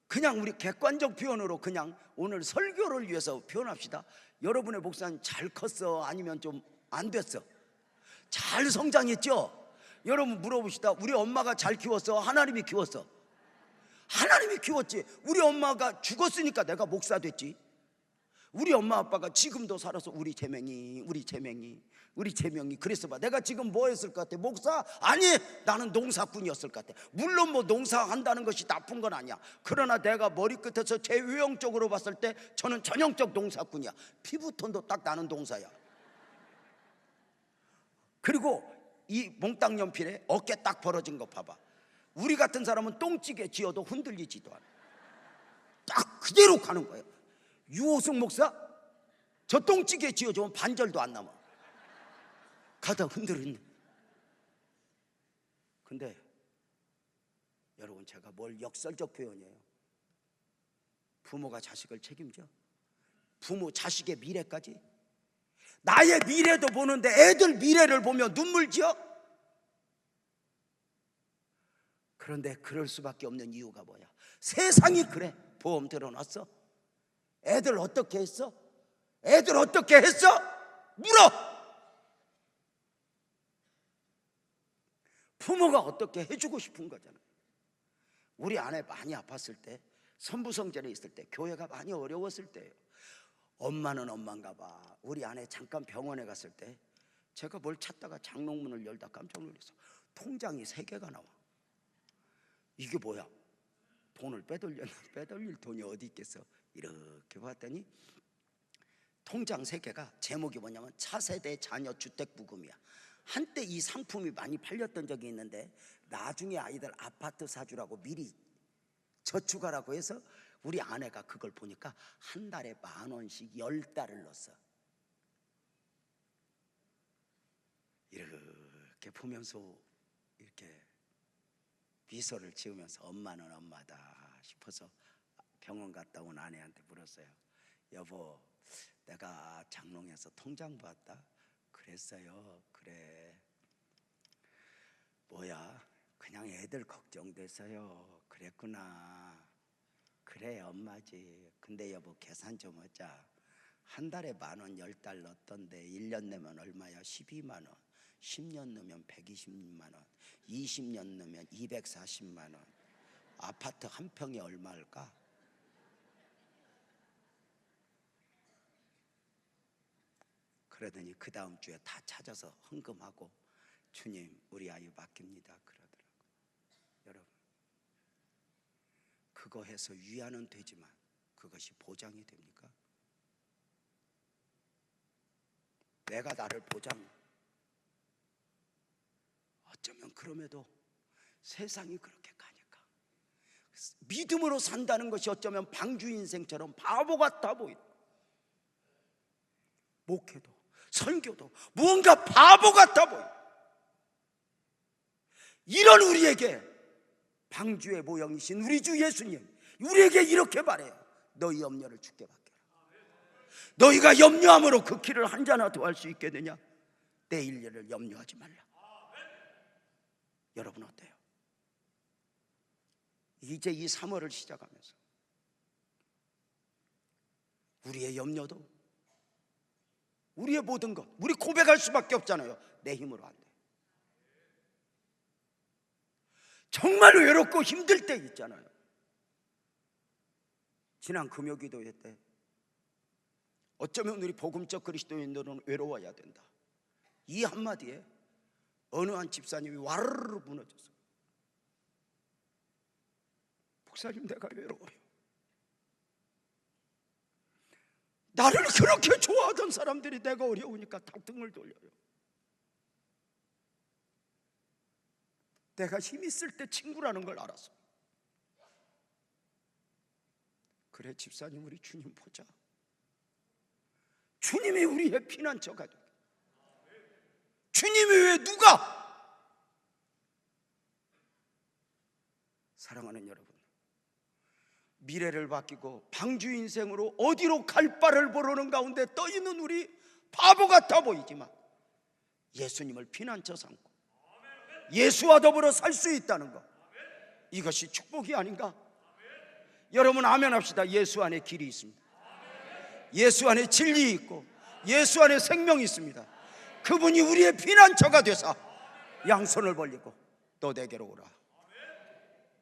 그냥 우리 객관적 표현으로 그냥 오늘 설교를 위해서 표현합시다. 여러분의 목사는 잘 컸어? 아니면 좀 안 됐어? 잘 성장했죠? 여러분 물어봅시다. 우리 엄마가 잘 키웠어? 하나님이 키웠어? 하나님이 키웠지. 우리 엄마가 죽었으니까 내가 목사 됐지. 우리 엄마 아빠가 지금도 살아서 우리 재명이 그래서 봐. 내가 지금 뭐 했을 것 같아? 목사? 아니, 나는 농사꾼이었을 것 같아. 물론 뭐 농사한다는 것이 나쁜 건 아니야. 그러나 내가 머리끝에서 제 외형적으로 봤을 때 저는 전형적 농사꾼이야. 피부톤도 딱 나는 동사야. 그리고 이 몽땅 연필에 어깨 딱 벌어진 거 봐봐. 우리 같은 사람은 똥찌개 지어도 흔들리지도 않아. 딱 그대로 가는 거예요. 유호승 목사? 저 똥찌개 지어주면 반절도 안 남아. 가다 흔들흔들. 근데 여러분 제가 뭘 역설적 표현이에요. 부모가 자식을 책임져? 부모 자식의 미래까지? 나의 미래도 보는데 애들 미래를 보며 눈물 지어? 그런데 그럴 수밖에 없는 이유가 뭐야? 세상이 그래. 보험 들어놨어? 애들 어떻게 했어? 애들 어떻게 했어? 물어! 부모가 어떻게 해주고 싶은 거잖아요. 우리 아내 많이 아팠을 때, 선부성절에 있을 때, 교회가 많이 어려웠을 때예요. 엄마는 엄마인가 봐. 우리 아내 잠깐 병원에 갔을 때 제가 뭘 찾다가 장롱문을 열다 깜짝 놀랐어. 통장이 3개가 나와. 이게 뭐야? 돈을 빼돌릴 돈이 어디 있겠어? 이렇게 봤더니 통장 3개가 제목이 뭐냐면 차세대 자녀 주택부금이야. 한때 이 상품이 많이 팔렸던 적이 있는데 나중에 아이들 아파트 사주라고 미리 저축하라고 해서 우리 아내가 그걸 보니까 한 달에 10,000원씩 10달을 넣었어. 이렇게 보면서 이렇게 미소를 지으면서 엄마는 엄마다 싶어서 병원 갔다 온 아내한테 물었어요. 여보, 내가 장롱에서 통장 봤다. 그랬어요. 그래. 뭐야? 그냥 애들 걱정돼서요. 그랬구나. 그래 엄마지. 근데 여보 계산 좀 하자. 한 달에 10,000원 10달 넣었던데 1년 내면 얼마야? 12만 원. 10년 넣으면 120만 원. 20년 넣으면 240만 원. 아파트 한 평이 얼마일까? 그러더니 그 다음 주에 다 찾아서 헌금하고 주님 우리 아이 맡깁니다 그러더라고요. 여러분 그거 해서 위안은 되지만 그것이 보장이 됩니까? 내가 나를 어쩌면 그럼에도 세상이 그렇게 가니까 믿음으로 산다는 것이 어쩌면 방주 인생처럼 바보 같아 보인다. 목회도 설교도 무언가 바보 같아 보인다. 이런 우리에게 방주의 모형이신 우리 주 예수님 우리에게 이렇게 말해요. 너희 염려를 주께 맡겨라. 너희가 염려함으로 그 길을 한자나 더 할 수 있게 되냐? 내일 일을 염려하지 말라. 여러분 어때요? 이제 이 3월을 시작하면서 우리의 염려도 우리의 모든 것 우리 고백할 수밖에 없잖아요. 내 힘으로 안 돼. 정말 외롭고 힘들 때 있잖아요. 지난 금요기도회 때 어쩌면 우리 복음적 그리스도인들은 외로워야 된다. 이 한마디에 어느 한 집사님이 와르르 무너졌어요. 목사님 내가 외로워요. 나를 그렇게 좋아하던 사람들이 내가 어려우니까 다 등을 돌려요. 내가 힘 있을 때 친구라는 걸 알았어. 그래 집사님 우리 주님 보자. 주님이 우리의 피난처가 되고, 주님이 왜 누가? 사랑하는 여러분, 미래를 바뀌고 방주 인생으로 어디로 갈 바를 모르는 가운데 떠있는 우리 바보 같아 보이지만 예수님을 피난처 삼고 예수와 더불어 살 수 있다는 것, 이것이 축복이 아닌가? 여러분 아멘 합시다. 예수 안에 길이 있습니다. 예수 안에 진리 있고 예수 안에 생명이 있습니다. 그분이 우리의 피난처가 되사 양손을 벌리고 너 내게로 오라.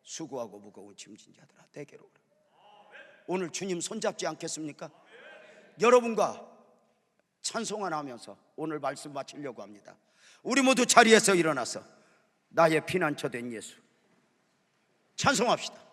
수고하고 무거운 짐진 자들아 내게로 오라. 오늘 주님 손잡지 않겠습니까? 여러분과 찬송 하나 하면서 오늘 말씀 마치려고 합니다. 우리 모두 자리에서 일어나서 나의 피난처 된 예수 찬송합시다.